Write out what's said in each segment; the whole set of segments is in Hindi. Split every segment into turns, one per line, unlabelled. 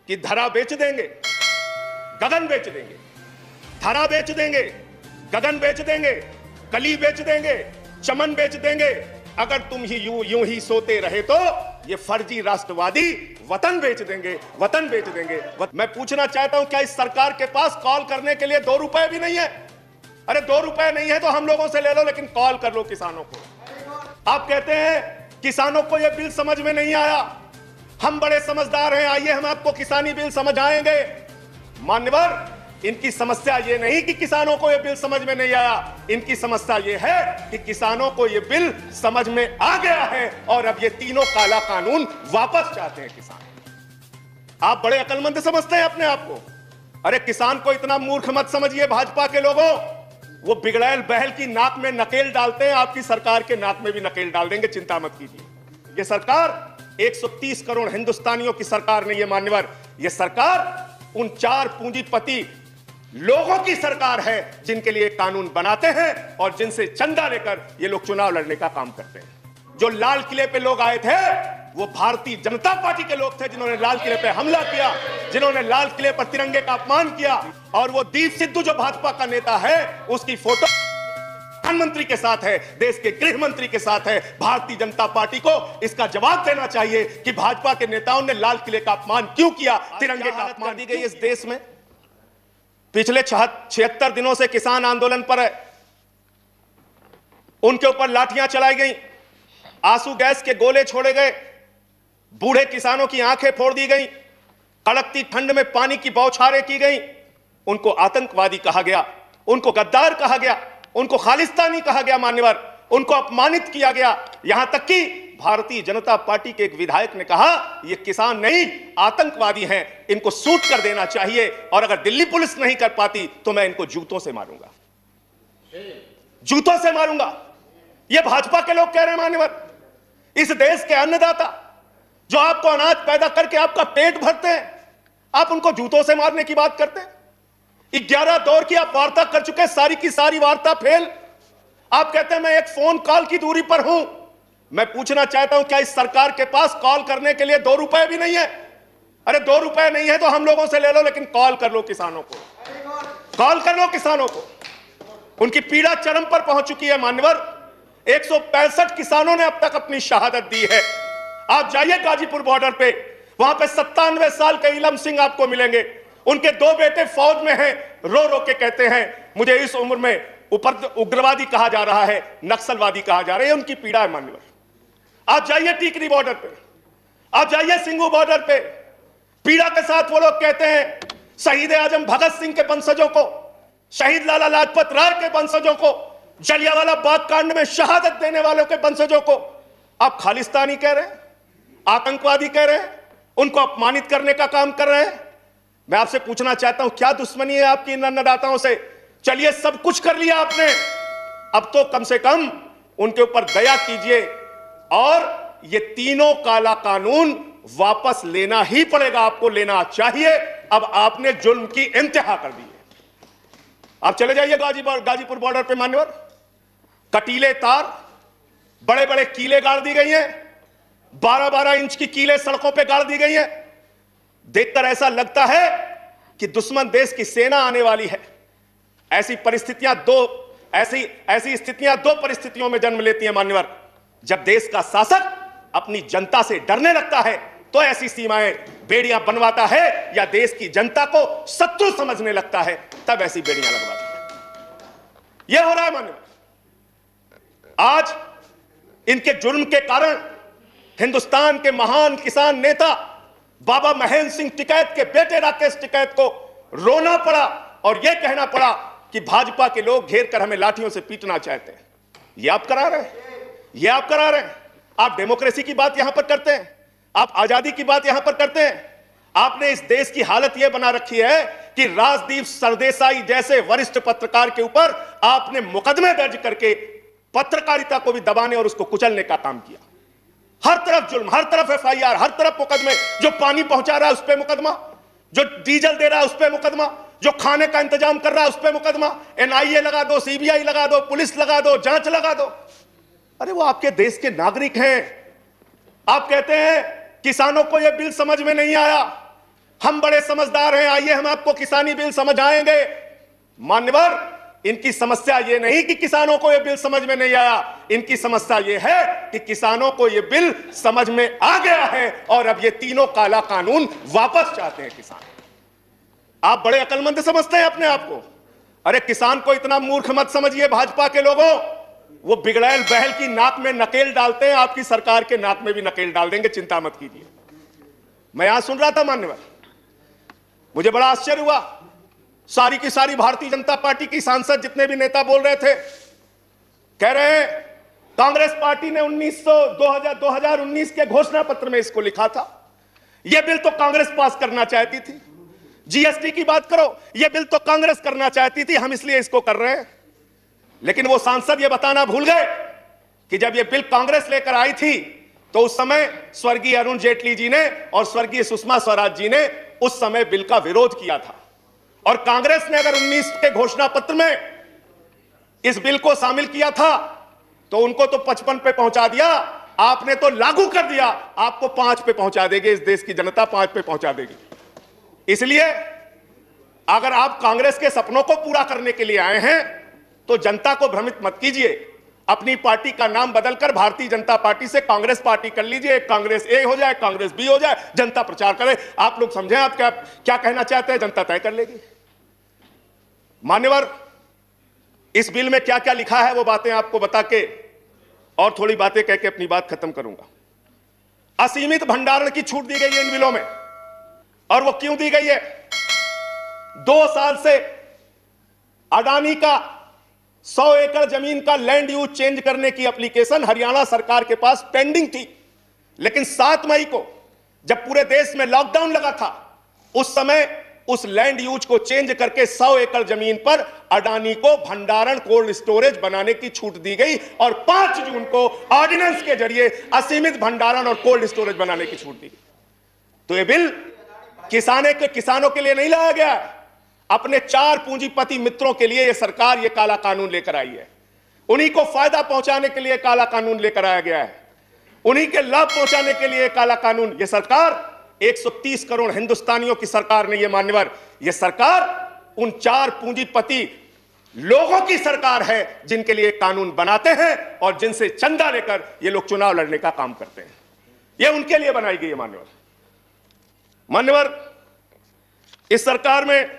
कि धरा बेच देंगे, गगन बेच देंगे, धरा बेच देंगे, गगन बेच देंगे, कली बेच देंगे, चमन बेच देंगे। अगर तुम ही यूं ही सोते रहे तो ये फर्जी राष्ट्रवादी वतन बेच देंगे, वतन बेच देंगे। मैं पूछना चाहता हूं, क्या इस सरकार के पास कॉल करने के लिए 2 रुपए भी नहीं है? अरे 2 रुपए नहीं है तो हम लोगों से ले लो, लेकिन कॉल कर लो किसानों को। आप कहते हैं किसानों को यह बिल समझ में नहीं आया, हम बड़े समझदार हैं, आइए हम आपको किसानी बिल समझाएंगे। मान्यवर, इनकी समस्या ये नहीं कि किसानों को यह बिल समझ में नहीं आया, इनकी समस्या ये है कि किसानों को यह बिल समझ में आ गया है और अब ये तीनों काला कानून वापस चाहते हैं किसान। आप बड़े अक्लमंद समझते हैं अपने आप को। अरे किसान को इतना मूर्ख मत समझिए भाजपा के लोगों, वो बिगड़ैल बहल की नाक में नकेल डालते हैं, आपकी सरकार के नाक में भी नकेल डाल देंगे, चिंता मत कीजिए। ये सरकार 130 करोड़ हिंदुस्तानियों की सरकार नहीं है मान्यवर, ये सरकार उन 4 पूंजीपति लोगों की सरकार है जिनके लिए कानून बनाते हैं और जिनसे चंदा लेकर ये लोग चुनाव लड़ने का काम करते हैं। जो लाल किले पे लोग आए थे वो भारतीय जनता पार्टी के लोग थे, जिन्होंने लाल किले पे हमला किया, जिन्होंने लाल किले पर तिरंगे का अपमान किया। और वो दीप सिद्धू जो भाजपा का नेता है, उसकी फोटो प्रधानमंत्री के साथ है, देश के गृह मंत्री के साथ है। भारतीय जनता पार्टी को इसका जवाब देना चाहिए कि भाजपा के नेताओं ने लाल किले का अपमान क्यों किया, तिरंगे का अपमान दी गई इस देश में। पिछले 76 दिनों से किसान आंदोलन पर है, उनके ऊपर लाठियां चलाई गई, आंसू गैस के गोले छोड़े गए, बूढ़े किसानों की आंखें फोड़ दी गई, कड़कती ठंड में पानी की बौछारें की गई। उनको आतंकवादी कहा गया, उनको गद्दार कहा गया, उनको खालिस्तानी कहा गया मान्यवर, उनको अपमानित किया गया। यहां तक कि भारतीय जनता पार्टी के एक विधायक ने कहा ये किसान नहीं आतंकवादी हैं, इनको सूट कर देना चाहिए और अगर दिल्ली पुलिस नहीं कर पाती तो मैं इनको जूतों से मारूंगा, जूतों से मारूंगा। ये भाजपा के लोग कह रहे हैं मान्यवर। इस देश के अन्नदाता जो आपको अनाज पैदा करके आपका पेट भरते हैं, आप उनको जूतों से मारने की बात करते हैं। 11 दौर की आप वार्ता कर चुके, सारी की सारी वार्ता फेल। आप कहते हैं मैं एक फोन कॉल की दूरी पर हूं। मैं पूछना चाहता हूं, क्या इस सरकार के पास कॉल करने के लिए 2 रुपए भी नहीं है? अरे 2 रुपए नहीं है तो हम लोगों से ले लो, लेकिन कॉल कर लो किसानों को, कॉल कर लो किसानों को। उनकी पीड़ा चरम पर पहुंच चुकी है मान्यवर। 165 किसानों ने अब तक अपनी शहादत दी है। आप जाइए गाजीपुर बॉर्डर पे, वहां पे 97 साल के इलम सिंह आपको मिलेंगे। उनके 2 बेटे फौज में हैं, रो रो के कहते हैं मुझे इस उम्र में ऊपर उग्रवादी कहा जा रहा है, नक्सलवादी कहा जा रहा है। उनकी पीड़ा है मान्यवर। आप जाइए टीकरी बॉर्डर पे, आप जाइए सिंगू बॉर्डर पे, पीड़ा के साथ वो लोग कहते हैं शहीद आजम भगत सिंह के वंशजों को, शहीद लाला लाजपत राय के वंशजों को, जलियांवाला बाग कांड में शहादत देने वालों के वंशजों को आप खालिस्तानी कह रहे हैं, आतंकवादी कह रहे हैं, उनको अपमानित करने का काम कर रहे हैं। मैं आपसे पूछना चाहता हूं, क्या दुश्मनी है आपकी इन अन्नदाताओं से? चलिए सब कुछ कर लिया आपने, अब तो कम से कम उनके ऊपर दया कीजिए और ये तीनों काला कानून वापस लेना ही पड़ेगा, आपको लेना चाहिए। अब आपने जुल्म की इंतहा कर दी है। आप चले जाइए गाजीपुर बॉर्डर पे मान्यवर, कटीले तार, बड़े बड़े कीले गाड़ दी गई हैं, 12-12 इंच की कीले सड़कों पे गाड़ दी गई हैं। देखकर ऐसा लगता है कि दुश्मन देश की सेना आने वाली है। ऐसी स्थितियां दो परिस्थितियों में जन्म लेती हैं मान्यवर। जब देश का शासक अपनी जनता से डरने लगता है तो ऐसी सीमाएं बेड़ियां बनवाता है, या देश की जनता को शत्रु समझने लगता है तब ऐसी बेड़ियां लगवाता है। यह हो रहा है मान्यवर। आज इनके जुर्म के कारण हिंदुस्तान के महान किसान नेता बाबा महेंद्र सिंह टिकैत के बेटे राकेश टिकैत को रोना पड़ा और यह कहना पड़ा कि भाजपा के लोग घेर कर हमें लाठियों से पीटना चाहते हैं। यह आप करा रहे हैं, यह आप करा रहे हैं। आप डेमोक्रेसी की बात यहां पर करते हैं, आप आजादी की बात यहां पर करते हैं। आपने इस देश की हालत यह बना रखी है कि राजदीप सरदेसाई जैसे वरिष्ठ पत्रकार के ऊपर आपने मुकदमे दर्ज करके पत्रकारिता को भी दबाने और उसको कुचलने का काम किया। हर तरफ जुल्म, हर तरफ एफआईआर, हर तरफ मुकदमे। जो पानी पहुंचा रहा है उस पर मुकदमा, जो डीजल दे रहा है उस पर मुकदमा, जो खाने का इंतजाम कर रहा है उस पर मुकदमा। एनआईए लगा दो, सीबीआई लगा दो, पुलिस लगा दो, जांच लगा दो। अरे वो आपके देश के नागरिक हैं। आप कहते हैं किसानों को यह बिल समझ में नहीं आया। हम बड़े समझदार हैं, आइए हम आपको किसानी बिल समझाएंगे। मान्यवर, इनकी समस्या ये नहीं कि किसानों को ये बिल समझ में नहीं आया, इनकी समस्या ये है कि किसानों को ये बिल समझ में आ गया है और अब ये तीनों काला कानून वापस चाहते हैं किसान। आप बड़े अक्लमंद समझते हैं अपने आप को। अरे किसान को इतना मूर्ख मत समझिए भाजपा के लोगों, वो बिगड़ैल बहल की नाक में नकेल डालते हैं, आपकी सरकार के नाक में भी नकेल डाल देंगे, चिंता मत कीजिए। मैं यहां सुन रहा था मान्यवर, मुझे बड़ा आश्चर्य हुआ, सारी की सारी भारतीय जनता पार्टी की सांसद जितने भी नेता बोल रहे थे, कह रहे हैं कांग्रेस पार्टी ने 2019 के घोषणा पत्र में इसको लिखा था, यह बिल तो कांग्रेस पास करना चाहती थी। जीएसटी की बात करो, यह बिल तो कांग्रेस करना चाहती थी, हम इसलिए इसको कर रहे हैं। लेकिन वो सांसद यह बताना भूल गए कि जब यह बिल कांग्रेस लेकर आई थी तो उस समय स्वर्गीय अरुण जेटली जी ने और स्वर्गीय सुषमा स्वराज जी ने उस समय बिल का विरोध किया था। और कांग्रेस ने अगर 19 के घोषणा पत्र में इस बिल को शामिल किया था तो उनको तो 55 पे पहुंचा दिया, आपने तो लागू कर दिया, आपको 5 पे पहुंचा देगी, इस देश की जनता 5 पे पहुंचा देगी। इसलिए अगर आप कांग्रेस के सपनों को पूरा करने के लिए आए हैं तो जनता को भ्रमित मत कीजिए, अपनी पार्टी का नाम बदलकर भारतीय जनता पार्टी से कांग्रेस पार्टी कर लीजिए, कांग्रेस ए हो जाए, कांग्रेस बी हो जाए, जनता प्रचार करे। आप लोग समझें आप क्या कहना चाहते हैं, जनता तय कर लेगी। मान्यवर, इस बिल में क्या क्या लिखा है वो बातें आपको बता के और थोड़ी बातें कह के अपनी बात खत्म करूंगा। असीमित भंडारण की छूट दी गई है इन बिलों में, और वो क्यों दी गई है? 2 साल से अडानी का 100 एकड़ जमीन का लैंड यूज चेंज करने की एप्लीकेशन हरियाणा सरकार के पास पेंडिंग थी, लेकिन 7 मई को जब पूरे देश में लॉकडाउन लगा था उस समय उस लैंड यूज को चेंज करके 100 एकड़ जमीन पर अडानी को भंडारण कोल्ड स्टोरेज बनाने की छूट दी गई और 5 जून को ऑर्डिनेंस के जरिए असीमित भंडारण और कोल्ड स्टोरेज बनाने की छूट दी गई। तो यह बिल किसानों के लिए नहीं लाया गया, अपने 4 पूंजीपति मित्रों के लिए यह सरकार यह काला कानून लेकर आई है। उन्हीं को फायदा पहुंचाने के लिए काला कानून लेकर आया गया है, उन्हीं के लाभ पहुंचाने के लिए काला कानून। यह सरकार 130 करोड़ हिंदुस्तानियों की सरकार नहीं है मान्यवर, यह सरकार उन 4 पूंजीपति लोगों की सरकार है जिनके लिए कानून बनाते हैं और जिनसे चंदा लेकर ये लोग चुनाव लड़ने का काम करते हैं। यह उनके लिए बनाई गई है मान्यवर। इस सरकार में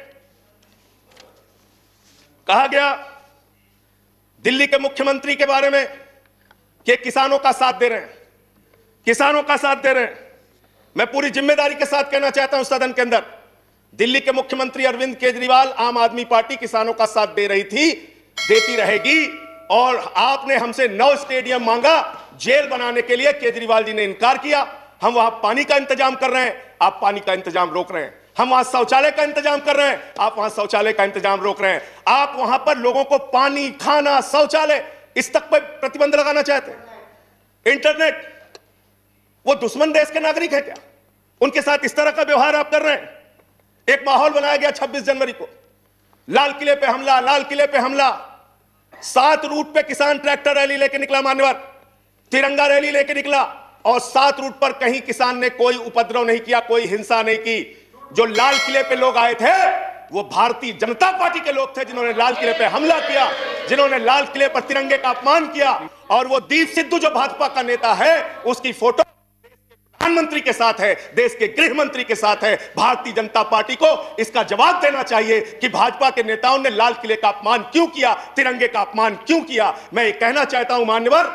कहा गया दिल्ली के मुख्यमंत्री के बारे में कि किसानों का साथ दे रहे हैं, किसानों का साथ दे रहे हैं। मैं पूरी जिम्मेदारी के साथ कहना चाहता हूं सदन के अंदर, दिल्ली के मुख्यमंत्री अरविंद केजरीवाल, आम आदमी पार्टी किसानों का साथ दे रही थी, देती रहेगी। और आपने हमसे 9 स्टेडियम मांगा जेल बनाने के लिए, केजरीवाल जी ने इनकार किया। हम वहां पानी का इंतजाम कर रहे हैं, आप पानी का इंतजाम रोक रहे हैं। हम वहां शौचालय का इंतजाम कर रहे हैं, आप वहां शौचालय का इंतजाम रोक रहे हैं। आप वहां पर लोगों को पानी, खाना, शौचालय इस तक पर प्रतिबंध लगाना चाहते हैं। इंटरनेट, वो दुश्मन देश के नागरिक है क्या? उनके साथ इस तरह का व्यवहार आप कर रहे हैं। एक माहौल बनाया गया 26 जनवरी को, लाल किले पे हमला, लाल किले पे हमला। 7 रूट पे किसान ट्रैक्टर रैली लेके निकला मान्यवर, तिरंगा रैली लेके निकला, और 7 रूट पर कहीं किसान ने कोई उपद्रव नहीं किया, कोई हिंसा नहीं की। जो लाल किले पे लोग आए थे वो भारतीय जनता पार्टी के लोग थे जिन्होंने लाल किले पे हमला किया, जिन्होंने लाल किले पर तिरंगे का अपमान किया। और वो दीप सिद्धू जो भाजपा का नेता है, उसकी फोटो प्रधानमंत्री के साथ है, देश के गृह मंत्री के साथ है। भारतीय जनता पार्टी को इसका जवाब देना चाहिए कि भाजपा के नेताओं ने लाल किले का अपमान क्यों किया, तिरंगे का अपमान क्यों किया। मैं ये कहना चाहता हूं मान्यवर,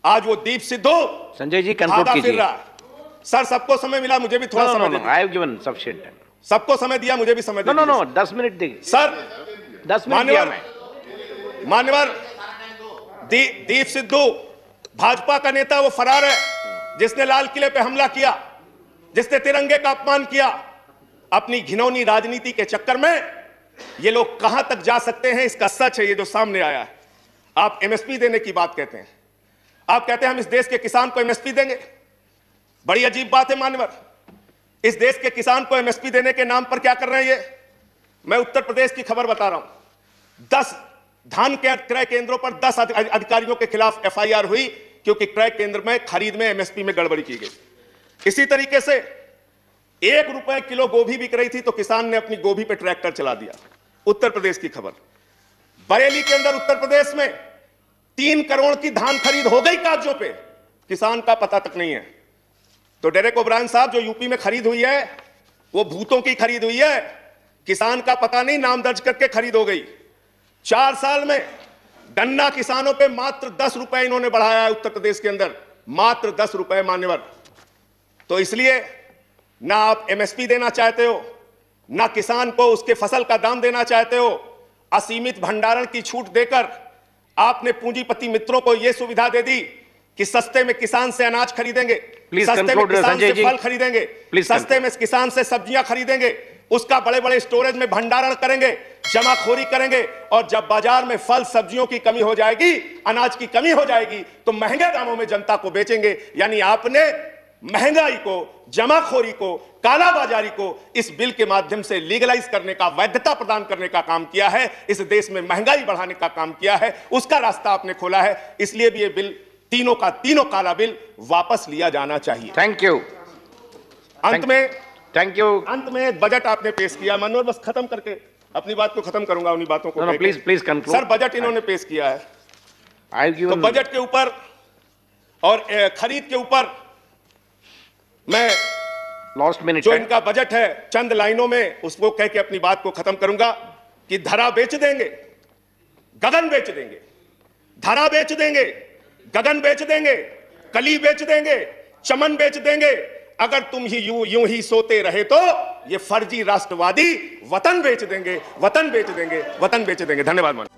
आज वो दीप सिद्धू
संजय जी कंक्लूड कीजिए।
सर सबको समय मिला, मुझे भी थोड़ा समय दिया।
I have given sufficient time.
सबको समय दिया, मुझे भी समय दिया।
नो 10 मिनट देंगे
सर,
10 मिनट दिया मैं।
मान्यवर दीप सिद्धू भाजपा का नेता, वो फरार है जिसने लाल किले पे हमला किया, जिसने तिरंगे का अपमान किया। अपनी घिनौनी राजनीति के चक्कर में ये लोग कहां तक जा सकते हैं, इसका सच है ये जो सामने आया है। आप एमएसपी देने की बात कहते हैं, आप कहते हैं हम इस देश के किसान को एमएसपी देंगे। बड़ी अजीब बात है मान्यवर, इस देश के किसान को एमएसपी देने के नाम पर क्या कर रहे हैं ये? मैं उत्तर प्रदेश की खबर बता रहा हूं। 10 धान के क्रय केंद्रों पर 10 अधिकारियों के खिलाफ एफआईआर हुई क्योंकि क्रय केंद्र में खरीद में एमएसपी में गड़बड़ी की गई। इसी तरीके से ₹1 किलो गोभी बिक रही थी तो किसान ने अपनी गोभी पे ट्रैक्टर चला दिया। उत्तर प्रदेश की खबर। बरेली के अंदर उत्तर प्रदेश में 3 करोड़ की धान खरीद हो गई कागजों पे, किसान का पता तक नहीं है। तो डेरेक ओब्रायन साहब, जो यूपी में खरीद हुई है वो भूतों की खरीद हुई है, किसान का पता नहीं, नाम दर्ज करके खरीद हो गई। 4 साल में गन्ना किसानों पे मात्र ₹10 इन्होंने बढ़ाया है उत्तर प्रदेश के अंदर, मात्र ₹10 मान्यवर। तो इसलिए ना आप एमएसपी देना चाहते हो, ना किसान को उसके फसल का दाम देना चाहते हो। असीमित भंडारण की छूट देकर आपने पूंजीपति मित्रों को यह सुविधा दे दी कि सस्ते में किसान से अनाज खरीदेंगे, सस्ते में किसान से फल खरीदेंगे, सस्ते में किसान से सब्जियां खरीदेंगे, उसका बड़े बड़े स्टोरेज में भंडारण करेंगे, जमाखोरी करेंगे, और जब बाजार में फल सब्जियों की कमी हो जाएगी, अनाज की कमी हो जाएगी, तो महंगे दामों में जनता को बेचेंगे। यानी आपने महंगाई को, जमाखोरी को, कालाबाजारी को इस बिल के माध्यम से लीगलाइज करने का, वैधता प्रदान करने का काम किया है, इस देश में महंगाई बढ़ाने का काम किया है, उसका रास्ता आपने खोला है। इसलिए भी ये बिल, तीनों का तीनों काला बिल वापस लिया जाना चाहिए।
Thank you.
अंत में
थैंक यू।
अंत में एक बजट आपने पेश किया, मनोहर, बस खत्म करके अपनी बात को खत्म करूंगा, उन्हीं बातों को।
Please please conclude.
Sir, budget इन्होंने पेश किया है, तो बजट के ऊपर और खरीद के ऊपर मैं
लास्ट मिनट
जो इनका बजट है, चंद लाइनों में उसको कह के अपनी बात को खत्म करूंगा कि धरा बेच देंगे, गगन बेच देंगे, धरा बेच देंगे, गगन बेच देंगे, कली बेच देंगे, चमन बेच देंगे, अगर तुम ही यूं ही सोते रहे तो ये फर्जी राष्ट्रवादी वतन बेच देंगे, वतन बेच देंगे, वतन बेच देंगे। धन्यवाद।